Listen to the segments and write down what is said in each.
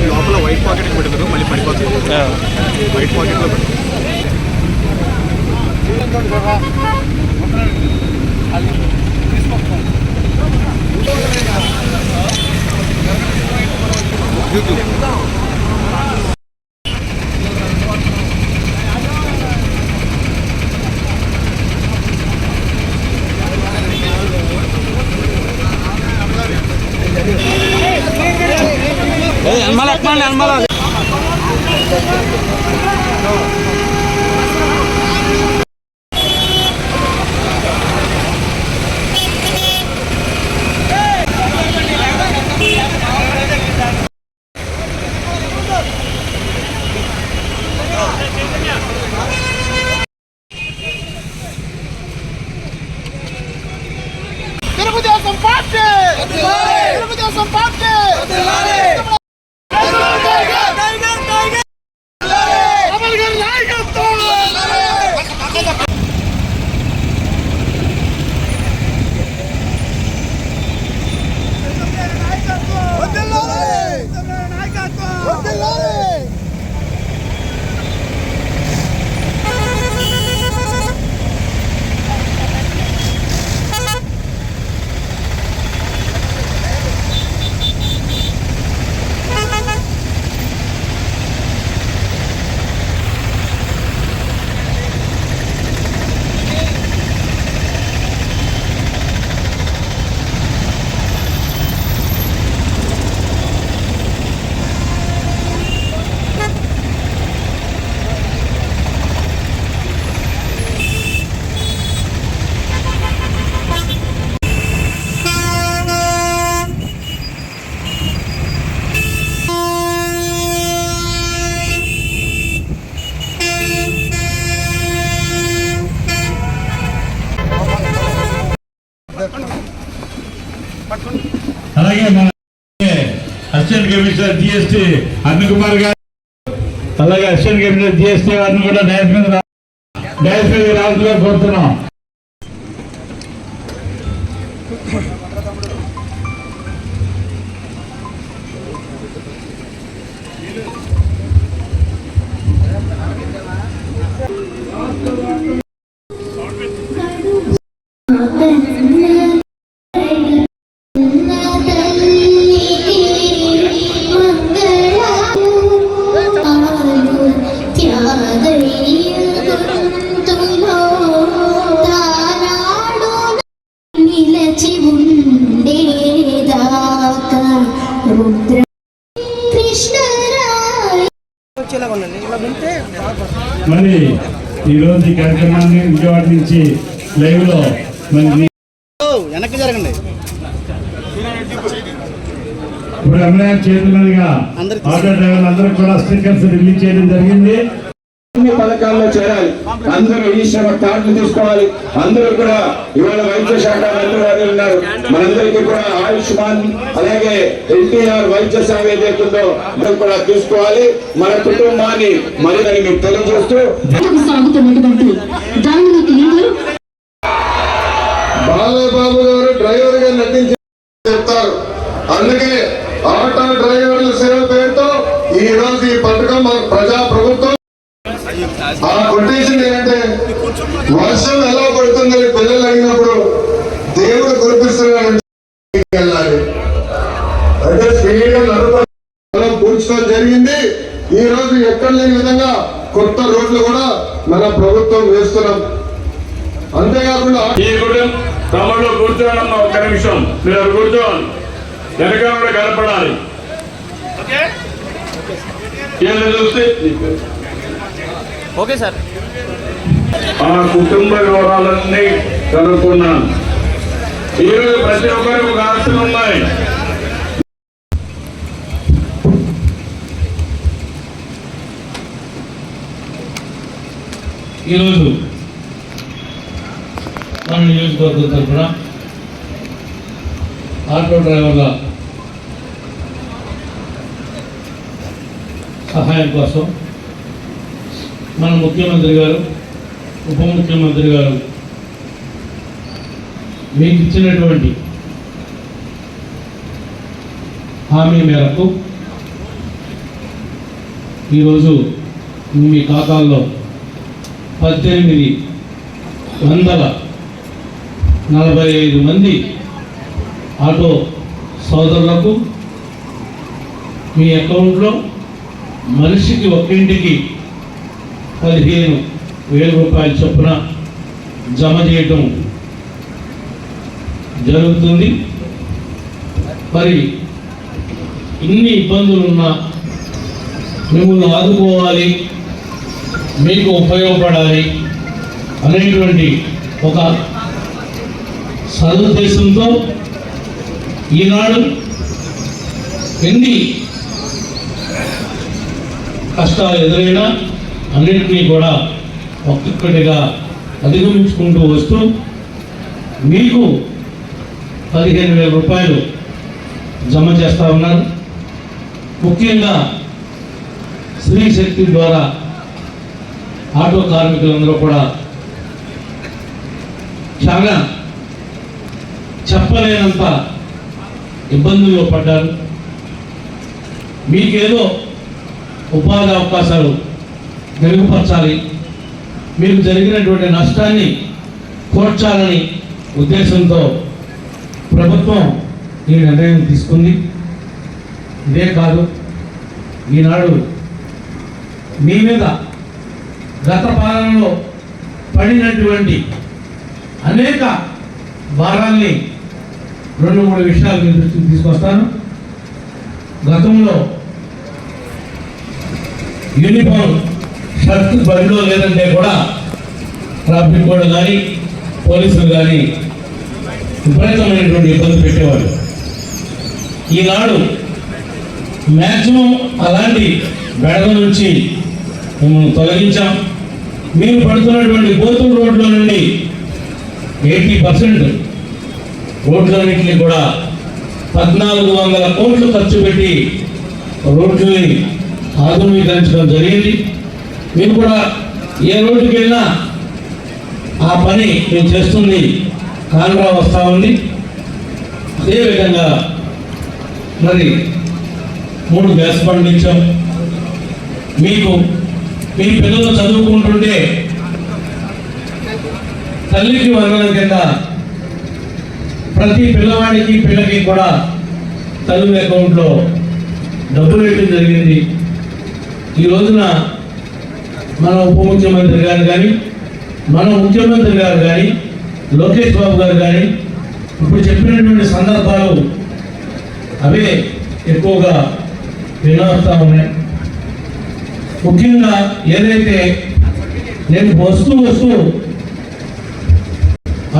లోపల white pocket పెడతారు, మళ్ళీ పడిపోతుంది. వైట్ పాకెట్లో పెడతారు. Almala. Telugu Desam party Telugu Desam party అలాగే మన assistant commissioner GST Arun Kumar గారు, అలాగే అసిస్టెంట్ కమిషనర్ జిఎస్టీ వారిని కూడా డయాస్ మీద రావాల్సిందిగా కోరుతున్నాం. మరి ఈరోజు ఈ కార్యక్రమాన్ని విజయవాడ నుంచి లైవ్ లో వెనక్కి జరగండి. ఇప్పుడు ఎమ్మెల్యే చేతుల మీదుగా ఆటో డ్రైవర్లు అందరూ కూడా స్టిక్కర్స్ రిలీజ్ చేయడం జరిగింది. అన్ని పథకాల్లో చేరాలి, అందరూ ఈ శ్రమ కార్డులు తీసుకోవాలి. అందరూ కూడా ఇవాళ వైద్య శాఖ మంత్రి ఉన్నారు, మనందరికీ కూడా ఆయుష్మాన్ అలాగే ఎన్టీఆర్ వైద్య సేవ ఏదైతుందో మనం కూడా తీసుకోవాలి. మన కుటుంబాన్ని మరింత మీకు తెలియజేస్తూ బాలబాబు గారు డ్రైవర్ గా నటించి చెప్తారు. అందుకే ఆటో డ్రైవర్ల సేవ పేరుతో ఈ రోజు ఈ పథకం మన ప్రజా ప్రభుత్వం ఆ కొటేషన్ ఏంటంటే, వర్షం ఎలా పడుతుందని పిల్లలు అడిగినప్పుడు దేవుడు కురిపిస్తున్నాడు వెళ్ళాలి అంటే స్పీడ్ గా పూడ్చడం జరిగింది. ఈ రోజు ఎక్కడ లేని విధంగా కొత్త రోడ్లు కూడా మన ప్రభుత్వం వేస్తున్నాం. అంతేకాకుండా తమలో కూర్చోనమ్మా, ఒక్క నిమిషం మీరు కూర్చోవాలి, వెనకాల కూడా కనపడాలి. చూస్తే ఓకే సార్, ఆ కుటుంబ వివరాలన్నీ కనుక్కున్నాను. ఈరోజు ప్రతి ఒక్కరికి ఒక ఆస్తులు ఉన్నాయి. ఈరోజు మన నియోజకవర్గం తరఫున ఆటో డ్రైవర్ల సహాయం కోసం మన ముఖ్యమంత్రి గారు, ఉప ముఖ్యమంత్రి గారు మీకు ఇచ్చినటువంటి హామీ మేరకు ఈరోజు మీ ఖాతాల్లో 1845 మంది ఆటో సోదరులకు మీ అకౌంట్లో మనిషికి ఒక్కింటికి 15,000 రూపాయల చొప్పున జమ చేయటం జరుగుతుంది. మరి ఇన్ని ఇబ్బందులున్నా మిమ్మల్ని ఆదుకోవాలి, మీకు ఉపయోగపడాలి అనేటువంటి ఒక సదుద్దేశంతో ఈనాడు ఎన్ని కష్టాలు ఎదురైనా అన్నింటినీ కూడా ఒక్కొక్కటిగా అధిగమించుకుంటూ వస్తూ మీకు 15,000 రూపాయలు జమ చేస్తూ ఉన్నారు. ముఖ్యంగా స్త్రీ శక్తి ద్వారా ఆటో కార్మికులందరూ కూడా చాలా చెప్పలేనంత ఇబ్బందుల్లో పడ్డారు. మీకేదో ఉపాధి అవకాశాలు మెరుగుపరచాలి, మీకు జరిగినటువంటి నష్టాన్ని కోర్చాలని ఉద్దేశంతో ప్రభుత్వం ఈ నిర్ణయం తీసుకుంది. ఇదే కాదు, ఈనాడు మీ మీద గత పాలనలో పడినటువంటి అనేక భారాల్ని 2-3 విషయాలు మీ దృష్టికి తీసుకొస్తాను. గతంలో యూనిఫామ్ షర్ట్ బండిలో లేదంటే కూడా ట్రాఫిక్ వాళ్ళు కానీ పోలీసులు కానీ విపరీతమైనటువంటి ఇబ్బంది పెట్టేవాడు. ఈనాడు మ్యాక్సిమం అలాంటి బెడద నుంచి మిమ్మల్ని తొలగించాం. మీరు పడుతున్నటువంటి గోతుల రోడ్ల నుండి 80% రోడ్లన్నింటినీ కూడా 1,400 కోట్లు ఖర్చు పెట్టి రోడ్లని ఆధునీకరించడం జరిగింది. మీరు కూడా ఏ రోడ్డుకి వెళ్ళినా ఆ పని మేము చేస్తుంది కాంగ్రా వస్తూ ఉంది. అదేవిధంగా మరి 3 గ్యాస్ బండ్లు ఇచ్చాం. మీకు మీ పిల్లలు చదువుకుంటుంటే తల్లికి వందనం కింద ప్రతి పిల్లవాడికి పిల్లకి కూడా తల్లి అకౌంట్లో డబ్బులు వేయడం జరిగింది. ఈ రోజున మన ఉప ముఖ్యమంత్రి గారు కానీ మన ముఖ్యమంత్రి గారు కానీ లోకేష్ బాబు గారు కానీ ఇప్పుడు చెప్పినటువంటి సందర్భాలు అవే ఎక్కువగా వినవస్తూ ఉన్నాయి. ముఖ్యంగా ఏదైతే నేను వస్తూ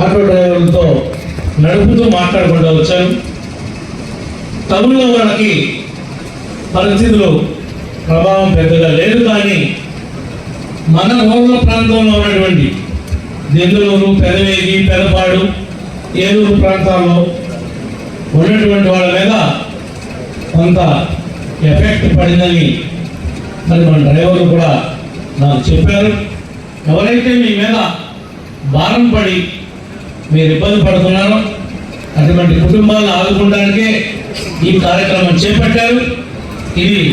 ఆటో డ్రైవర్లతో నడుపుతూ మాట్లాడుకుంటూ వచ్చాను. తమిళ వాళ్ళకి పరిస్థితులు ప్రభావం పెద్దగా లేదు, కానీ మన ఊళ్ళ ప్రాంతంలో ఉన్నటువంటి దెందులూరు, పెదవేగి, పెదపాడు, ఏలూరు ప్రాంతాల్లో ఉన్నటువంటి వాళ్ళ మీద కొంత ఎఫెక్ట్ పడిందని మరి మన డ్రైవర్లు కూడా నాకు చెప్పారు. ఎవరైతే మీ మీద భారం పడి మీరు ఇబ్బంది పడుతున్నారో అటువంటి కుటుంబాలను ఆదుకోవడానికే ఈ కార్యక్రమం చేపట్టారు. ఇది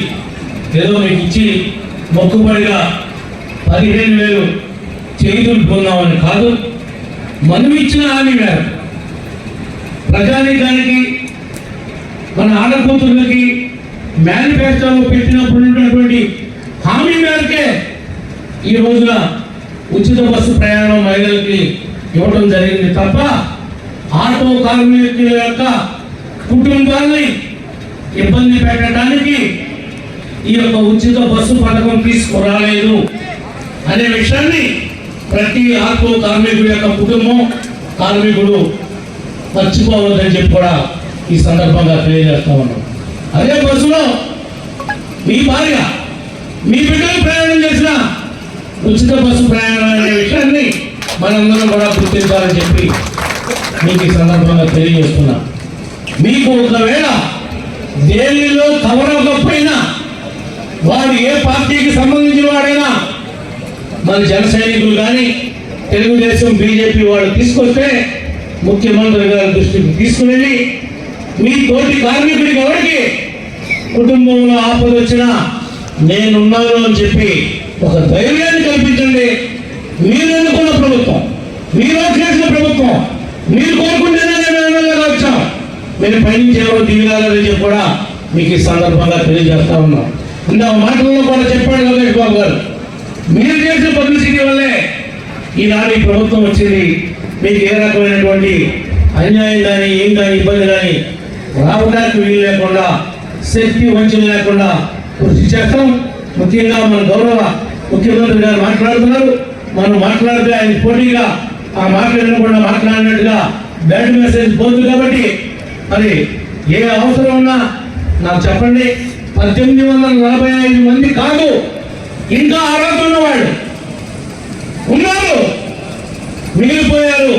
ఏదో మీకు ఇచ్చి మొక్కుబడిగా 15,000 చేతులు పొందామని కాదు, మనం ఇచ్చిన హామీ మేరకు ప్రజానీకానికి మన ఆడకూతుర్లకి మేనిఫెస్టోలో పెట్టినప్పుడు ఉన్నటువంటి హామీ మేరకే ఈ రోజున ఉచిత బస్సు ప్రయాణం మహిళలకి ఇవ్వడం జరిగింది తప్ప ఆటో కార్మికుల యొక్క కుటుంబాన్ని ఇబ్బంది పెట్టడానికి ఈ యొక్క ఉచిత బస్సు పథకం తీసుకురాలేదు అనే విషయాన్ని ప్రతి ఆటో కార్మికుల యొక్క కుటుంబం కార్మికుడు మర్చిపోవద్దని చెప్పి కూడా ఈ సందర్భంగా తెలియజేస్తా ఉన్నాం. అదే బస్సులో మీ భార్య మీ బిడ్డలు ప్రయాణం చేసిన ఉచిత బస్సు ప్రయాణం అనే విషయాన్ని మనందరం కూడా గుర్తించాలని చెప్పి మీకు ఈ సందర్భంగా తెలియజేస్తున్నా. మీకు ఒకవేళ ఢిల్లీలో కవర్ అవ్వకపోయినా వాడు ఏ పార్టీకి సంబంధించిన వాడైనా మన జన సైనికులు కానీ తెలుగుదేశం బీజేపీ వాళ్ళు తీసుకొస్తే ముఖ్యమంత్రి గారి దృష్టికి తీసుకుని మీ తోటి కార్మికుడికి ఎవరికి కుటుంబంలో ఆపద వచ్చినా నేనున్నాను అని చెప్పి ఒక ధైర్యాన్ని కల్పించండి. మీరు ఎన్నుకున్న ప్రభుత్వం, మీరు చేసిన ప్రభుత్వం, మీరు కోరుకుంటేనే నేను ఎమ్మెల్యేగా వచ్చాం. మీరు పైనుంచి ఎవరు దిగాలని చెప్పి కూడా మీకు ఈ సందర్భంగా తెలియజేస్తా ఉన్నాం. ఇందాక మాటల్లో కూడా చెప్పాడు లోకేష్ బాబు గారు, మీరు చేసిన పబ్లిసిటీ వల్లే ఈనాడు ఈ ప్రభుత్వం వచ్చింది. మీకు ఏ రకమైనటువంటి అన్యాయం కానీ ఏం కానీ ఇబ్బంది కానీ రావడానికి వీలు లేకుండా, శక్తి వంచన లేకుండా కృషి చేస్తాం. ముఖ్యంగా మన గౌరవ ముఖ్యమంత్రి గారు మాట్లాడుతున్నారు. మనం మాట్లాడితే ఆయన పోటీగా ఆ మాట్లాడకుండా మాట్లాడినట్టుగా బ్యాడ్ మెసేజ్ పోతుంది. కాబట్టి మరి ఏ అవసరం ఉన్నా నాకు చెప్పండి. 1845 మంది కాదు, ఇంకా అర్హత వాళ్ళు ఉన్నారు, మిగిలిపోయారు.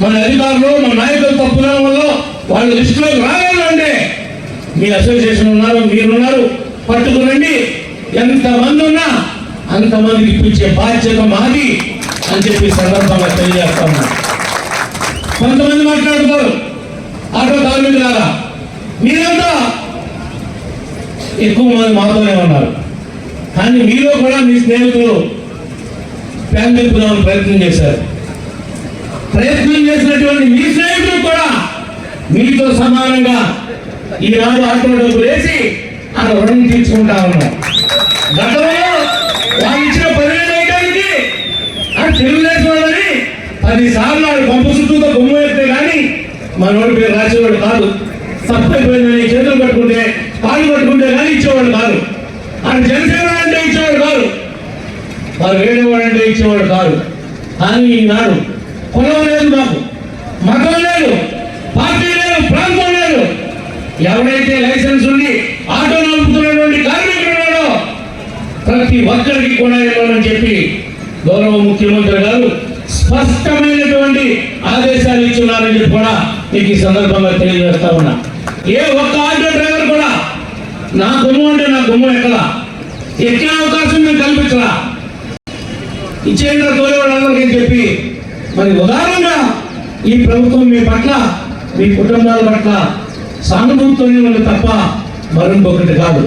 మన అధికారులు మన నాయకులు తప్పుల వల్ల వాళ్ళ లిస్టులోకి రావాలంటే మీ అసోసియేషన్ ఉన్నారు, మీరున్నారు, పట్టుకురండి. ఎంతమంది ఉన్నా అంతమందికి ఇప్పించే బాధ్యత మాది అని చెప్పి సందర్భంగా తెలియజేస్తాము. కొంతమంది మాట్లాడుతారు ఆటో కార్మికులారా, మీరంతా ఎక్కువ మంది మాతోనే ఉన్నారు, కానీ మీలో కూడా మీ స్నేహితులు ప్యాన్ తెలుపుదామని ప్రయత్నం చేశారు. ప్రయత్నం చేసినటువంటి మీ స్నేహితులు కూడా మీతో సమానంగా ఈనాడు ఆటో డబ్బులు వేసి ఆ రుణం తీర్చుకుంటా ఉన్నాం. గతంలో వాళ్ళు ఇచ్చిన 10,000 వేయడానికి తెలుగుదేశం వాళ్ళని 10 సార్లు ఆడు పంపు చుట్టూతో బొమ్మ ఎత్తే కానీ మనోడి పేరు రాసేవాడు కాదు. తప్పైపోయిందని చేతులు పట్టుకుంటే కాళ్ళు పట్టుకుంటే కానీ ఇచ్చేవాడు కాదు. ఆయన జనసేన అంటే ఇచ్చేవాడు కాదు, వారు వేరేవాడు అంటే ఇచ్చేవాడు కాదు. కానీ ఈనాడు కులం లేదు, మాకు మతం లేదు, పార్టీ లేదు, ప్రాంతం లేదు. ఎవరైతే లైసెన్స్ ఉండి ఆటో నడుపుతున్నటువంటి కార్మికుడు ఉన్నాడో ప్రతి ఒక్కరికి కూడా ఇవ్వాలని చెప్పి గౌరవ ముఖ్యమంత్రి గారు స్పష్టమైనటువంటి ఆదేశాలు ఇచ్చున్నారని చెప్పి కూడా మీకు ఈ సందర్భంగా తెలియజేస్తా ఉన్నా. ఏ ఒక్క ఆటో డ్రైవర్ కూడా నా గుమ్మం అంటే నా గుమ్మం ఎక్కే అవకాశం మేము కల్పించరా, ఇచ్చేంద్ర తోలేవాళ్ళందరికీ చెప్పి మరి ఉదాహరణగా ఈ ప్రభుత్వం మీ పట్ల మీ కుటుంబాల పట్ల సానుభూతితోనే ఉంది తప్ప మరొకటి కాదు.